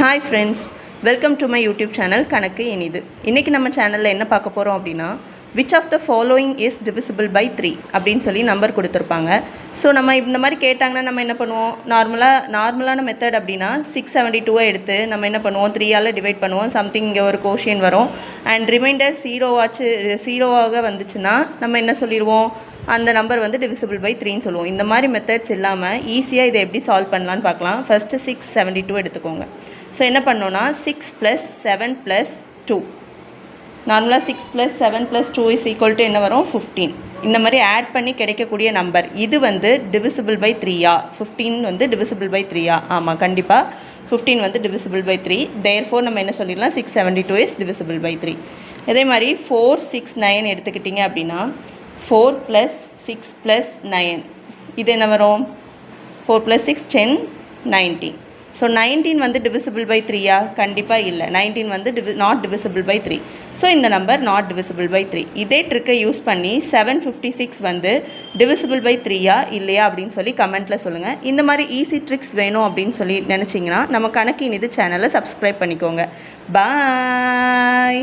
Hi friends, welcome to my YouTube channel கணக்கு இனிது. இன்னைக்கு நம்ம சேனல்ல என்ன பார்க்க போறோம் அப்படினா which of the following is divisible by 3 அப்படினு சொல்லி நம்பர் கொடுத்திருப்பாங்க. சோ நம்ம இந்த மாதிரி கேட்டாங்கன்னா நம்ம என்ன பண்ணுவோம்? நார்மலான மெத்தட் அப்படினா 672 எடுத்து நம்ம என்ன பண்ணுவோம்? 3 ஆல டிவைட் பண்ணுவோம். சம்திங் இங்க ஒரு கோஷியன் வரும் and ரிமைண்டர் 0 ஆக வந்துச்சுனா நம்ம என்ன சொல்லிடுவோம்? அந்த நம்பர் வந்து divisible by 3 ன்னு சொல்லுவோம். இந்த மாதிரி மெத்தட்ஸ் இல்லாம ஈஸியா இதை எப்படி சால்வ் பண்ணலாம்னு பார்க்கலாம். ஃபர்ஸ்ட் 672 எடுத்துக்கோங்க. ஸோ என்ன பண்ணோன்னா 6 + 7 + 2 நார்மலாக 6 + 7 + 2 இஸ் ஈக்குவல் டு என்ன வரும் 15. இந்த மாதிரி ஆட் பண்ணி கிடைக்கக்கூடிய நம்பர் இது வந்து divisible by 3ஆ 15 வந்து divisible by 3ஆ ஆமாம் கண்டிப்பாக 15 வந்து divisible by 3. therefore நம்ம என்ன சொல்லிடலாம் 672 is divisible by 3. இதே மாதிரி 4 6 9 எடுத்துக்கிட்டிங்க அப்படின்னா 4 + 6 + 9 இது என்ன வரும் 4 + 6 10 19. ஸோ 19 வந்து divisible by 3ஆ கண்டிப்பாக இல்லை 19 வந்து not divisible by 3. ஸோ இந்த நம்பர் not divisible by 3. இதே ட்ரிக்கை யூஸ் பண்ணி 756 வந்து divisible by 3ஆ இல்லையா அப்படின்னு சொல்லி கமெண்ட்டில் சொல்லுங்கள். இந்த மாதிரி ஈஸி ட்ரிக்ஸ் வேணும் அப்படின்னு சொல்லி நினச்சிங்கன்னா நம்ம கணக்கு இனிது சேனலை சப்ஸ்கிரைப் பண்ணிக்கோங்க. பாய்.